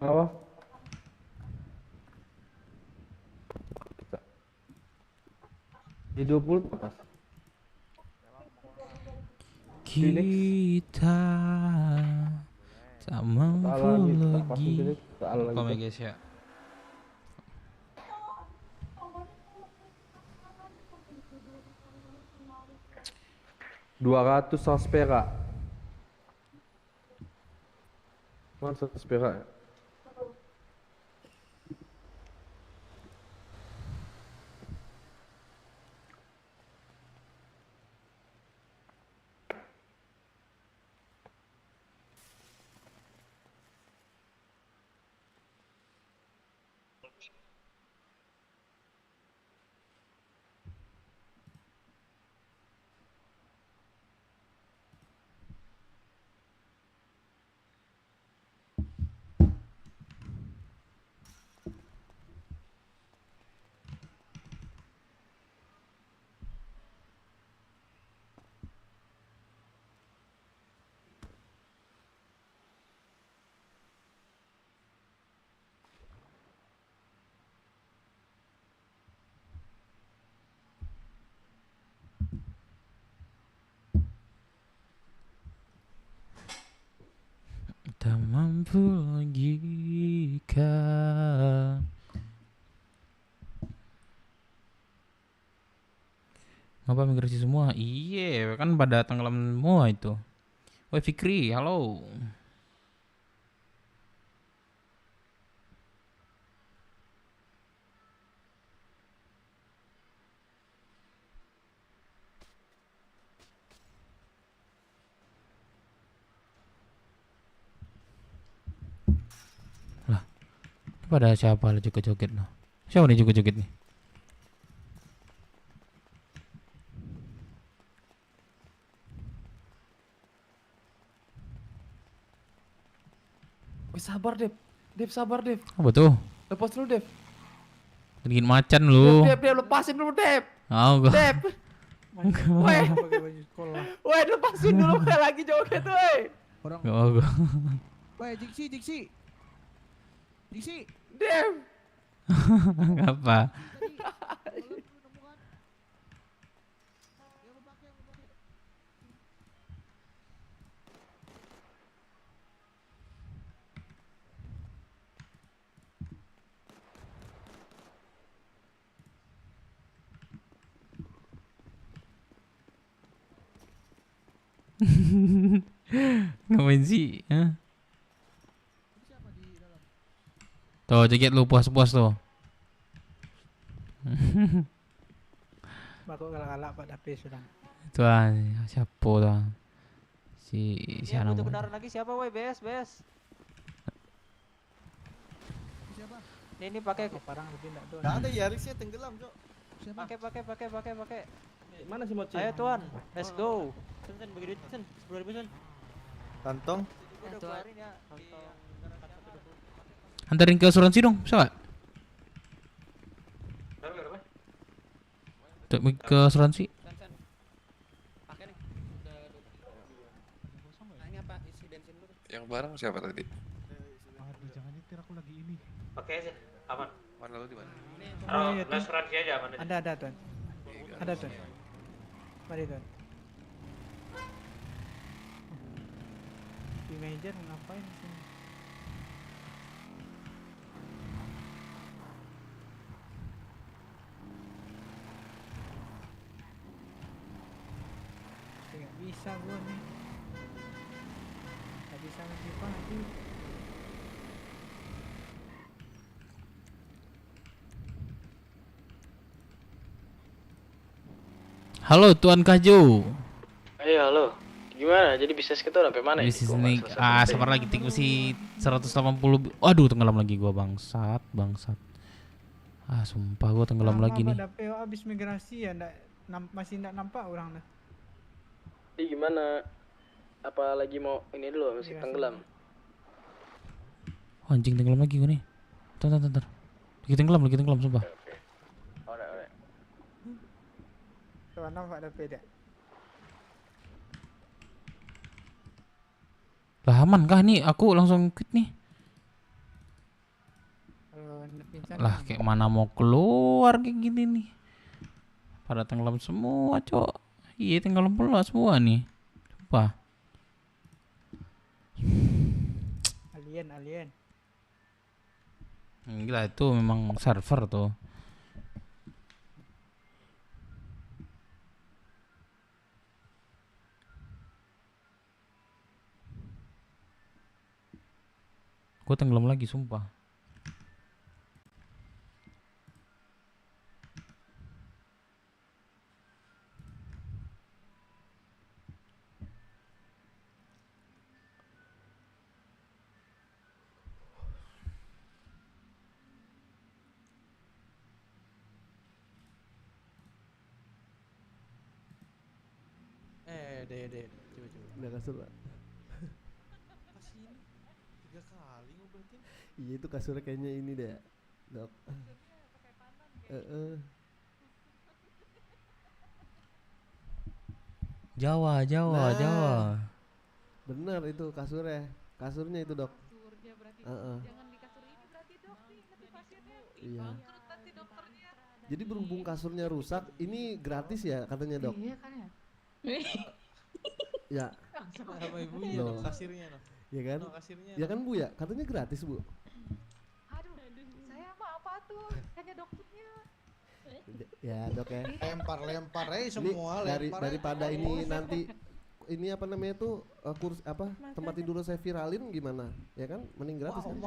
Apa? Di 20 pas. Phoenix. Kita tak mampu Salah lagi, tak pas lagi. Phoenix. Salah lagi Welcome ya tuh. guys ya. 200 100 perak. Mana 100 perak ya? Tak mampu lagi kan. Ngapa migrasi semua? Iya, kan pada tenggelam semua itu. Woi Fikri, halo. Lah, pada siapa lah joget-joget noh? Siapa nih joget-joget nih? Wih, sabar, Dev. Dev, sabar, Dev. Apa tuh? Lepas dulu, Dev. Bikin macan Dev, lu. Dev, Dev, lepasin dulu, Dev. Oh, gua. Dev. Weh, Pakai baju sekolah. weh, lepasin dulu, weh, lagi joget, weh. Orang. Gak mau gua. Weh, Diksi, Diksi. Diksi. Dev. Ngapa? Tadi. Malam lu nemu kan? Yang lu pakai, yang lu pakai. Ngapain sih? Hah? Ini siapa di dalam? Tuh, joget lu puas-puas tuh. Bakok galak-galak Pak Dape sudah. Itu ah, siapa tuh? Si Yang Anam. butuh kendaraan lagi siapa woi? BS, BS. Ini siapa? Ini pakai Parang lebih enggak tuh. Nggak ada Yarisnya tenggelam, Cok. Siapa? pakai. Mana si Mochi? Ayo tuan, let's go. Sen bagi duit sen, 10.000 sen. Kantong. Gua udah keluarin ya. Anterin ke asuransi dong, bisa gak? Tuh, ke asuransi. Sen. Pakai nih. Udah kosong ya? Nah, ini apa? Isi bensin dulu. Yang barang siapa tadi? Aduh, jangan nyetir, aku lagi ini. Pakai aja. Aman. Mana lu di mana? Oh, iya, tuan. asuransi aja aman. Ada tuan. Ada tuan. Mari tuan. Di manajer ngapain di sini? Nggak bisa gua nih. Nggak bisa lagi. Halo Tuan Kahjo. Ayo halo, gimana? Jadi bisnis kita sampai mana? Bisnis ini sabar lagi tik masih 180. Waduh, tenggelam lagi gua bangsat. Ah, sumpah gua tenggelam lagi nih. Pak Dape habis migrasi ya masih enggak nampak orang dah. Jadi gimana? Apa lagi mau ini dulu masih Migrasi. tenggelam? Oh, anjing tenggelam lagi gua nih. Bentar. Lagi tenggelam sumpah. Alright. Tuan nampak Dape dah. Lah aman kah nih? Aku langsung quit nih. Lah kayak mana mau keluar kayak gini nih. Pada tenggelam semua, Cok. Iya, tenggelam pula semua nih. Sumpah. Alien. Gila, itu memang server tuh. Gue tenggelam lagi, sumpah. Deh. Coba. Udah kasur Pak. Kasih ini 3 kali ngobatin. Iya itu kasurnya kayaknya ini deh Dok. Jawa. Nah. Bener itu kasurnya itu Dok. Kasurnya berarti Heeh. jangan di kasur ini berarti dok, nih nanti pasiennya Iya. bangkrut nanti dokternya. Jadi berhubung kasurnya rusak, ini gratis ya katanya Dok. Iya kan ya. Ya, Sama ibunya Loh. no, kasirnya no. ya kan? No, kasirnya. Ya kan Bu ya, katanya gratis Bu. Aduh, saya mah apa tuh? Hanya dokternya. Ya Dok ya. Lempar Ini daripada ini nanti ini apa namanya tuh tempat tidur saya viralin gimana? Ya kan? Mending gratis kan?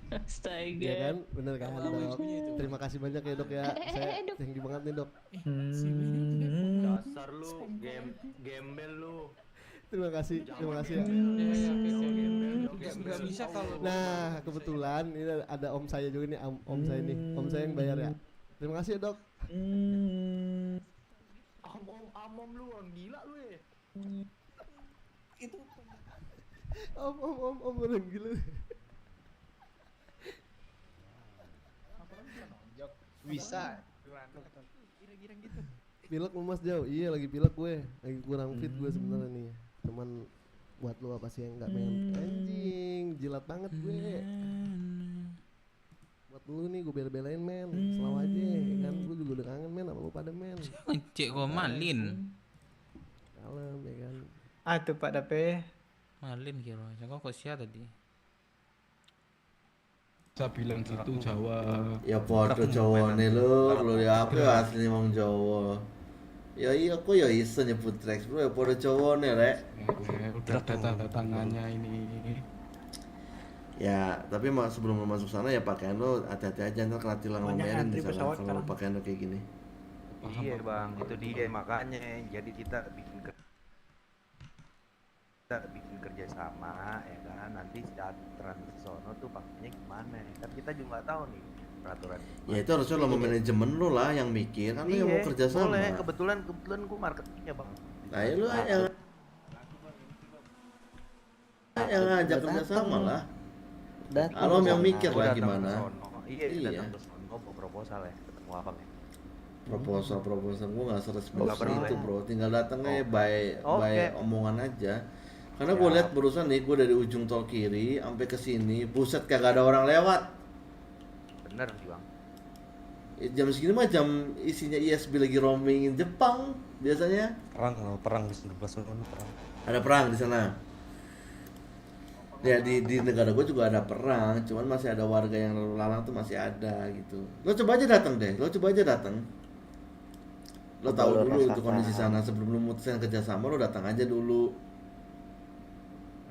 Astaga. Ya kan? Bener kan Sama Dok? ibunya itu. Terima kasih banyak ya Dok ya. Saya thank you banget nih Dok. Dasar lu, gembel lu. Terima kasih ya. Enggak bisa kalau Nah kebetulan ini ada om saya juga nih, om saya nih, om saya yang bayar ya. Terima kasih ya Dok. Amom lu, orang gila lu ya. Om orang gila. bisa. Girang-girang gitu. Pilek lu Mas Jauh, iya lagi pilek gue, lagi kurang fit gue sebenarnya nih. Cuman buat lu apa sih yang nggak pengen anjing, jilat banget gue. Buat lu nih gue bela-belain men, selalu aja kan, gue juga udah kangen men sama lu pada men. Cek kok malin. Kalem ya kan. Tuh Pak Dape. Malin kira. Jangan kok sia tadi. Saya bilang gitu Jawa. Ya podo Jawa nih lu ya aku asli emang Jawa. Ya iya aku ya iso nyebut Rex bro ya podo Jawa nih rek. Udah ada tanda tangannya ini. Ya tapi sebelum lo masuk sana ya pakaian lo hati-hati aja ntar kena tilang Banyak ngomelin antri misalnya pesawat kalau sekarang. pakaian lo kayak gini. Iya bang, itu dia makanya. Jadi kita bikin kerjasama ya kan. Nanti saat transsono tuh pakainya gimana? Kan kita juga nggak tahu nih peraturan. Ya itu harusnya lo manajemen lo lah yang mikir kan lo yang mau kerja sama. Boleh, kebetulan gue marketingnya bang. Nah ya lo yang ngajak kerja sama lah. Kalau yang mikir lah gimana? Iya, kita Iya. datang ke sono bawa proposal ya, ketemu abang ya. Proposal gue nggak seresmi Nggak perlu itu ya? bro, tinggal datang aja by Oke. omongan aja. Karena gue lihat barusan nih, gue dari ujung tol kiri sampai ke sini, buset kagak ada orang lewat. Bener sih bang. Jam segini mah jam isinya ISB lagi roamingin Jepang biasanya. Perang di sana perang. Ada perang di sana. Ya di negara gue juga ada perang, cuman masih ada warga yang lalu lalang tuh masih ada gitu. Lo coba aja datang deh, lo tahu dulu itu kondisi sana sebelum lo mutusin kerjasama, lo datang aja dulu.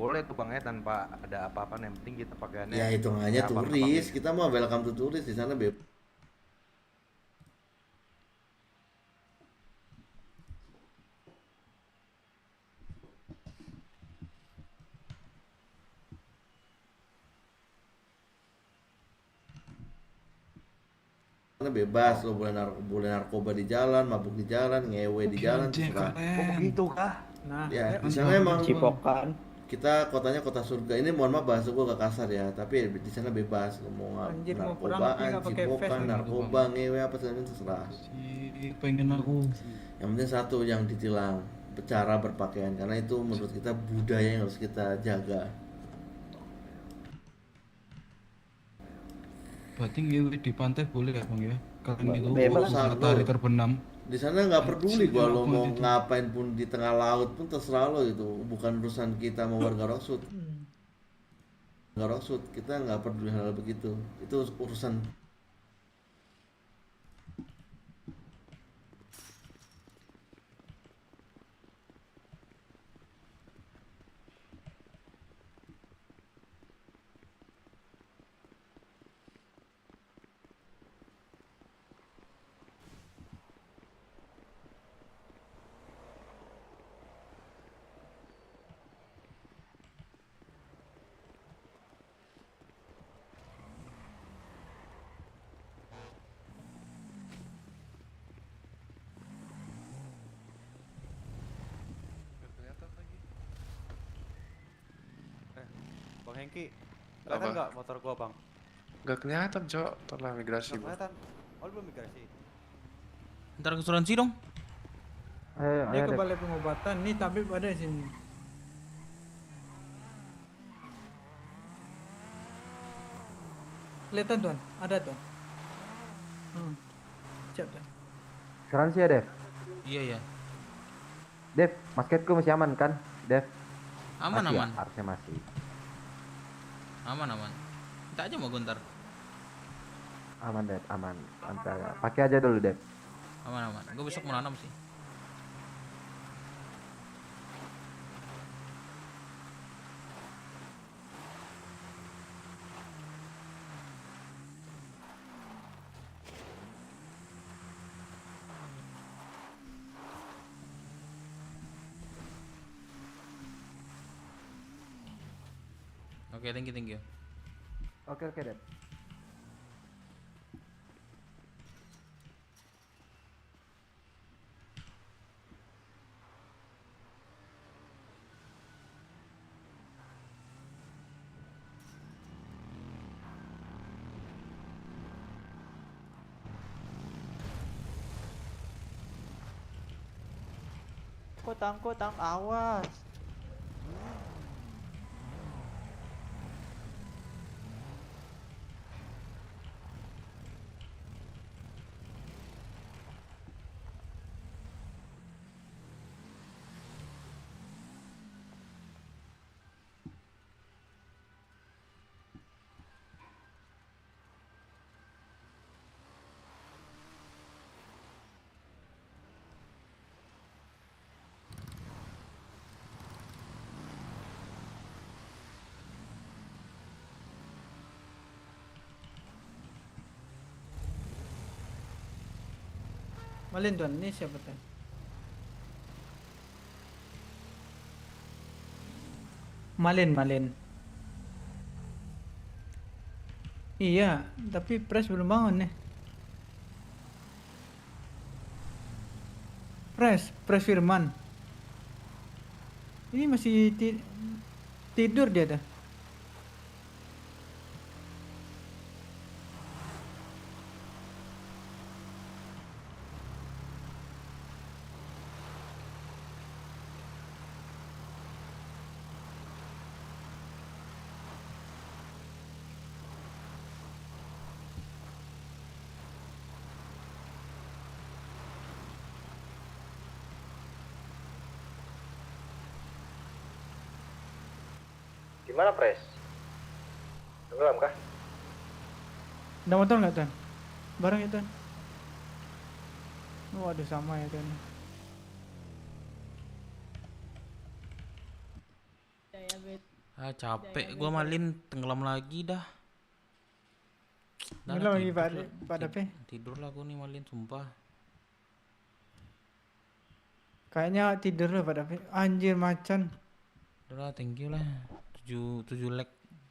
Boleh tuh bang ya tanpa ada apa-apa, yang penting kita pakaiannya. Ya hitungannya ya, turis, kita mau welcome to turis di sana beb. Karena bebas lo boleh narkoba di jalan, mabuk di jalan, ngewe di jalan, terserah. Oh begitu kah? Nah, Ya di sana emang cipokan. kita kotanya kota surga. Ini mohon maaf bahasa gue gak kasar ya, tapi di sana bebas lo mau Anjir, mau perang tapi narkobaan, nggak pakai vest cipokan, lagi. narkoba, ngewe apa segala macam terserah. Pengen aku. Yang penting satu yang ditilang cara berpakaian, karena itu menurut kita budaya yang harus kita jaga. Berarti ngewe di pantai boleh ya bang ya? Kalian itu Bebas. matahari terbenam. Di sana nggak peduli gua lo mau Itu. ngapain pun di tengah laut pun terserah lo itu, bukan urusan kita mau warga Roksud. Warga Roksud kita nggak peduli hal begitu, itu urusan. Nggak kelihatan lagi. Bang Hengki, Apa? kelihatan nggak motor gua bang? Nggak kelihatan, Cok. Telah migrasi, Nggak Bang. kelihatan. Oh lu belum migrasi? Ntar ke asuransi dong. Dia ke balai pengobatan. Nih tabib ada di sini. Kelihatan tuan, ada tuan. Siap tuan. Sekarang sih ya Dev. Iya ya. Dev, masketku masih aman kan? Dev. Aman Masih ya? aman. Harusnya masih. Aman aman. Minta aja mau gue ntar. Aman Dev, aman. Santai ya. Pakai aja dulu Dev. Aman aman. Gue besok mau nanam sih. Oke, thank you. Oke Dev. Kotang, awas. Malin tuan, ini siapa tuan? Malin. Iya, tapi Pres belum bangun nih. Pres Firman. Ini masih tidur dia dah. Gimana Pres? Tenggelam kah? Ada motor nggak tuan? Barang ya tuan? Oh, aduh sama ya tuan. Capek gua Malin, tenggelam lagi dah. Dah Tenggelam lah, lagi, tidur Pak- lah. Pak Dape? Tidur lah gua nih Malin, sumpah. Kayaknya tidur loh pada anjir macan. Udah lah, thank you lah. 7 leg.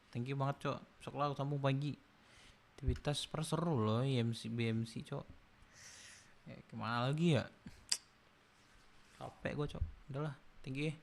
Thank you banget, Cok. Besok lah aku sambung pagi. Aktivitas perseru loh, IMC BMC, Cok. Gimana lagi ya? Capek gua, Cok. Udah lah, thank you ya.